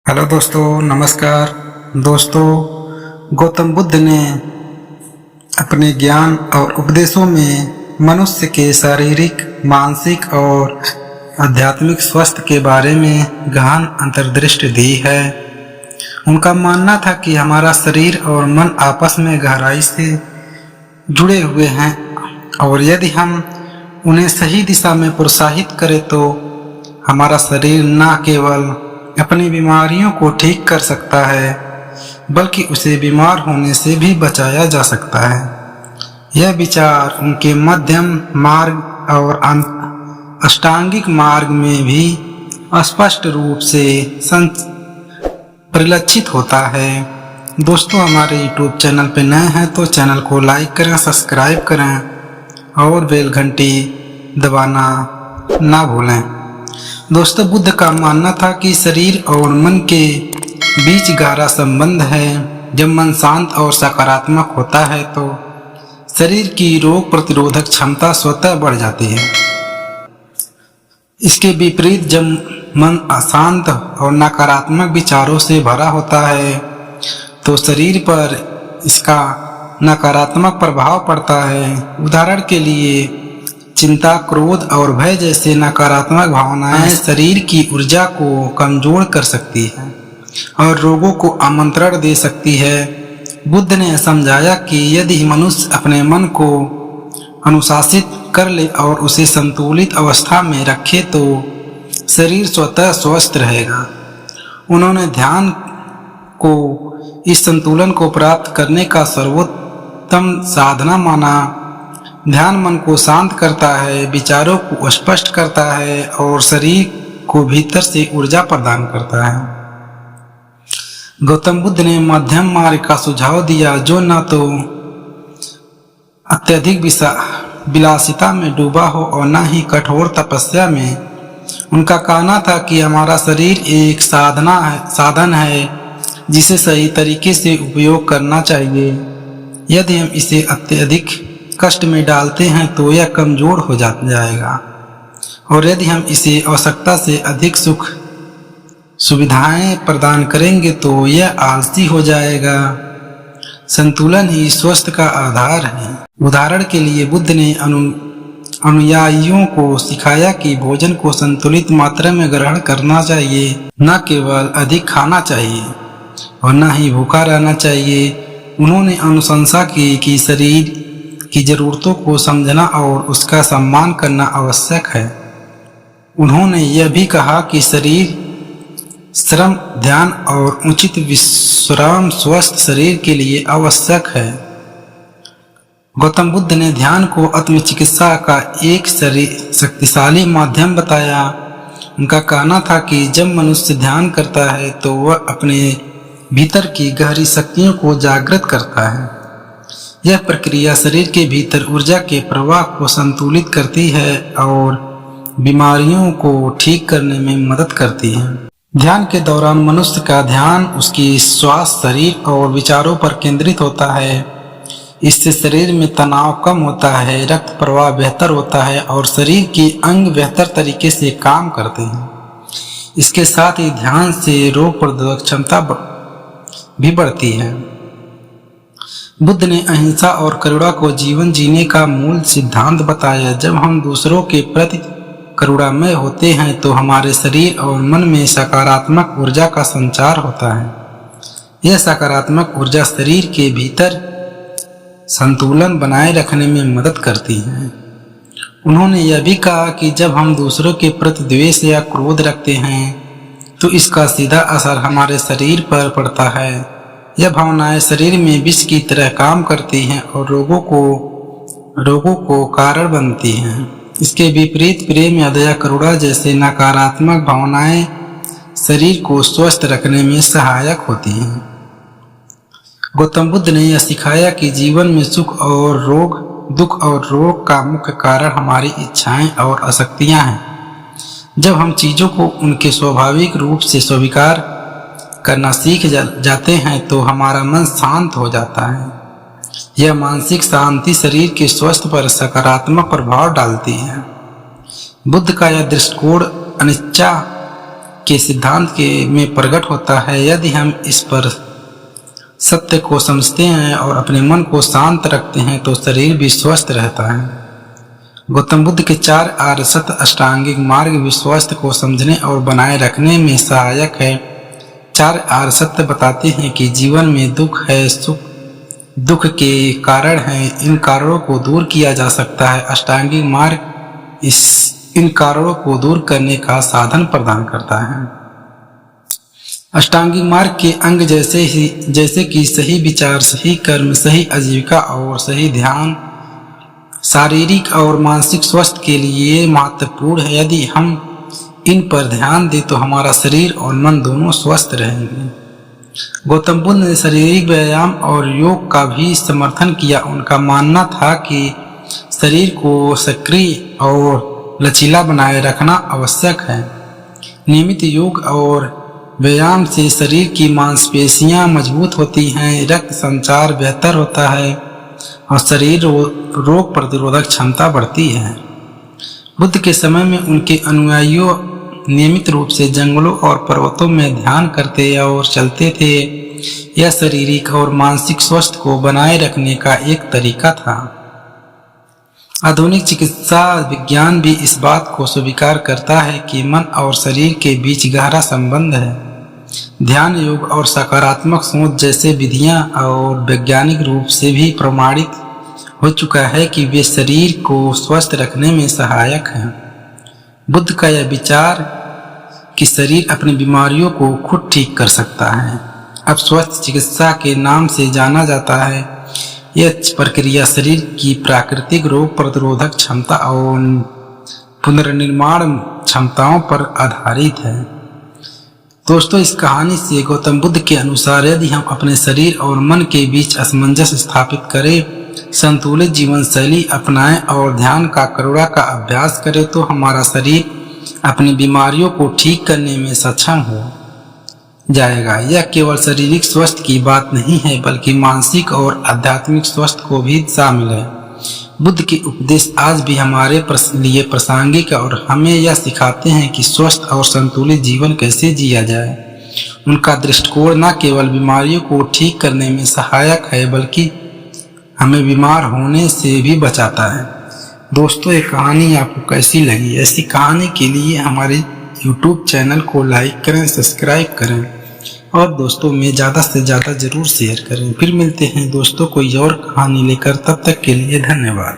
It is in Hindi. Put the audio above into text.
हेलो दोस्तों, नमस्कार। दोस्तों, गौतम बुद्ध ने अपने ज्ञान और उपदेशों में मनुष्य के शारीरिक, मानसिक और आध्यात्मिक स्वास्थ्य के बारे में गहन अंतर्दृष्टि दी है। उनका मानना था कि हमारा शरीर और मन आपस में गहराई से जुड़े हुए हैं और यदि हम उन्हें सही दिशा में प्रोत्साहित करें तो हमारा शरीर न केवल अपनी बीमारियों को ठीक कर सकता है बल्कि उसे बीमार होने से भी बचाया जा सकता है। यह विचार उनके मध्यम मार्ग और अष्टांगिक मार्ग में भी स्पष्ट रूप से परिलक्षित होता है। दोस्तों, हमारे YouTube चैनल पर नए हैं तो चैनल को लाइक करें, सब्सक्राइब करें और बेल घंटी दबाना ना भूलें। दोस्तों, बुद्ध का मानना था कि शरीर और मन के बीच गहरा संबंध है। जब मन शांत और सकारात्मक होता है तो शरीर की रोग प्रतिरोधक क्षमता स्वतः बढ़ जाती है। इसके विपरीत जब मन अशांत और नकारात्मक विचारों से भरा होता है तो शरीर पर इसका नकारात्मक प्रभाव पड़ता है। उदाहरण के लिए चिंता, क्रोध और भय जैसे नकारात्मक भावनाएं शरीर की ऊर्जा को कमजोर कर सकती हैं और रोगों को आमंत्रण दे सकती है। बुद्ध ने समझाया कि यदि मनुष्य अपने मन को अनुशासित कर ले और उसे संतुलित अवस्था में रखे तो शरीर स्वतः स्वस्थ रहेगा। उन्होंने ध्यान को इस संतुलन को प्राप्त करने का सर्वोत्तम साधना माना। ध्यान मन को शांत करता है, विचारों को स्पष्ट करता है और शरीर को भीतर से ऊर्जा प्रदान करता है। गौतम बुद्ध ने मध्यम मार्ग का सुझाव दिया जो न तो अत्यधिक विलासिता में डूबा हो और न ही कठोर तपस्या में। उनका कहना था कि हमारा शरीर एक साधन है जिसे सही तरीके से उपयोग करना चाहिए। यदि हम इसे अत्यधिक कष्ट में डालते हैं तो यह कमजोर हो जाएगा और यदि हम इसे आवश्यकता से अधिक सुख सुविधाएं प्रदान करेंगे तो यह आलसी हो जाएगा। संतुलन ही स्वस्थ का आधार है। उदाहरण के लिए बुद्ध ने अनुयायियों को सिखाया कि भोजन को संतुलित मात्रा में ग्रहण करना चाहिए, न केवल अधिक खाना चाहिए और न ही भूखा रहना चाहिए। उन्होंने अनुशंसा की कि शरीर की जरूरतों को समझना और उसका सम्मान करना आवश्यक है। उन्होंने यह भी कहा कि शरीर श्रम, ध्यान और उचित विश्राम स्वस्थ शरीर के लिए आवश्यक है। गौतम बुद्ध ने ध्यान को आत्मचिकित्सा का एक शक्तिशाली माध्यम बताया। उनका कहना था कि जब मनुष्य ध्यान करता है तो वह अपने भीतर की गहरी शक्तियों को जागृत करता है। यह प्रक्रिया शरीर के भीतर ऊर्जा के प्रवाह को संतुलित करती है और बीमारियों को ठीक करने में मदद करती है। ध्यान के दौरान मनुष्य का ध्यान उसकी श्वास, शरीर और विचारों पर केंद्रित होता है। इससे शरीर में तनाव कम होता है, रक्त प्रवाह बेहतर होता है और शरीर के अंग बेहतर तरीके से काम करते हैं। इसके साथ ही ध्यान से रोग प्रतिरोधक क्षमता भी बढ़ती है। बुद्ध ने अहिंसा और करुणा को जीवन जीने का मूल सिद्धांत बताया। जब हम दूसरों के प्रति करुणामय होते हैं तो हमारे शरीर और मन में सकारात्मक ऊर्जा का संचार होता है। यह सकारात्मक ऊर्जा शरीर के भीतर संतुलन बनाए रखने में मदद करती है। उन्होंने यह भी कहा कि जब हम दूसरों के प्रति द्वेष या क्रोध रखते हैं तो इसका सीधा असर हमारे शरीर पर पड़ता है। यह भावनाएं शरीर में विष की तरह काम करती हैं और रोगों को कारण बनती हैं। इसके विपरीत प्रेम या दया, करुणा जैसे नकारात्मक भावनाएं शरीर को स्वस्थ रखने में सहायक होती हैं। गौतम बुद्ध ने यह सिखाया कि जीवन में दुख और रोग का मुख्य कारण हमारी इच्छाएं और आसक्तियां हैं। जब हम चीजों को उनके स्वाभाविक रूप से स्वीकार करना सीख जाते हैं तो हमारा मन शांत हो जाता है। यह मानसिक शांति शरीर के स्वास्थ्य पर सकारात्मक प्रभाव डालती है। बुद्ध का यह दृष्टिकोण अनिच्छा के सिद्धांत के में प्रकट होता है। यदि हम इस पर सत्य को समझते हैं और अपने मन को शांत रखते हैं तो शरीर भी स्वस्थ रहता है। गौतम बुद्ध के 4 आर्य सत्य अष्टांगिक मार्ग भी स्वास्थ्य को समझने और बनाए रखने में सहायक है। 4 आर्य सत्य बताते हैं कि जीवन में दुख है, सुख दुख के कारण है, इन कारणों को दूर किया जा सकता है। अष्टांगिक मार्ग इन कारणों को दूर करने का साधन प्रदान करता है। अष्टांगिक मार्ग के अंग जैसे कि सही विचार, सही कर्म, सही आजीविका और सही ध्यान शारीरिक और मानसिक स्वास्थ्य के लिए महत्वपूर्ण है। यदि हम इन पर ध्यान दें तो हमारा शरीर और मन दोनों स्वस्थ रहेंगे। गौतम बुद्ध ने शारीरिक व्यायाम और योग का भी समर्थन किया। उनका मानना था कि शरीर को सक्रिय और लचीला बनाए रखना आवश्यक है। नियमित योग और व्यायाम से शरीर की मांसपेशियां मजबूत होती हैं, रक्त संचार बेहतर होता है और शरीर रोग प्रतिरोधक क्षमता बढ़ती है। बुद्ध के समय में उनके अनुयायियों नियमित रूप से जंगलों और पर्वतों में ध्यान करते और चलते थे। यह शारीरिक और मानसिक स्वास्थ्य को बनाए रखने का एक तरीका था। आधुनिक चिकित्सा विज्ञान भी इस बात को स्वीकार करता है कि मन और शरीर के बीच गहरा संबंध है। ध्यान, योग और सकारात्मक सोच जैसे विधियां और वैज्ञानिक रूप से भी प्रमाणित हो चुका है कि वे शरीर को स्वस्थ रखने में सहायक हैं। बुद्ध का यह विचार कि शरीर अपनी बीमारियों को खुद ठीक कर सकता है अब स्वस्थ चिकित्सा के नाम से जाना जाता है। यह प्रक्रिया शरीर की प्राकृतिक रोग प्रतिरोधक क्षमता और पुनर्निर्माण क्षमताओं पर आधारित है। दोस्तों, इस कहानी से गौतम बुद्ध के अनुसार यदि हम अपने शरीर और मन के बीच असमंजस स्थापित करें, संतुलित जीवन शैली अपनाएं और ध्यान का करुणा का अभ्यास करें तो हमारा शरीर अपनी बीमारियों को ठीक करने में सक्षम हो जाएगा। यह केवल शारीरिक स्वास्थ्य की बात नहीं है बल्कि मानसिक और आध्यात्मिक स्वास्थ्य को भी शामिल है। बुद्ध के उपदेश आज भी हमारे लिए प्रासंगिक और हमें यह सिखाते हैं कि स्वस्थ और संतुलित जीवन कैसे जिया जाए। उनका दृष्टिकोण न केवल बीमारियों को ठीक करने में सहायक है बल्कि हमें बीमार होने से भी बचाता है। दोस्तों, ये कहानी आपको कैसी लगी? ऐसी कहानी के लिए हमारे YouTube चैनल को लाइक करें, सब्सक्राइब करें और दोस्तों में ज़्यादा से ज़्यादा ज़रूर शेयर करें। फिर मिलते हैं दोस्तों कोई और कहानी लेकर, तब तक के लिए धन्यवाद।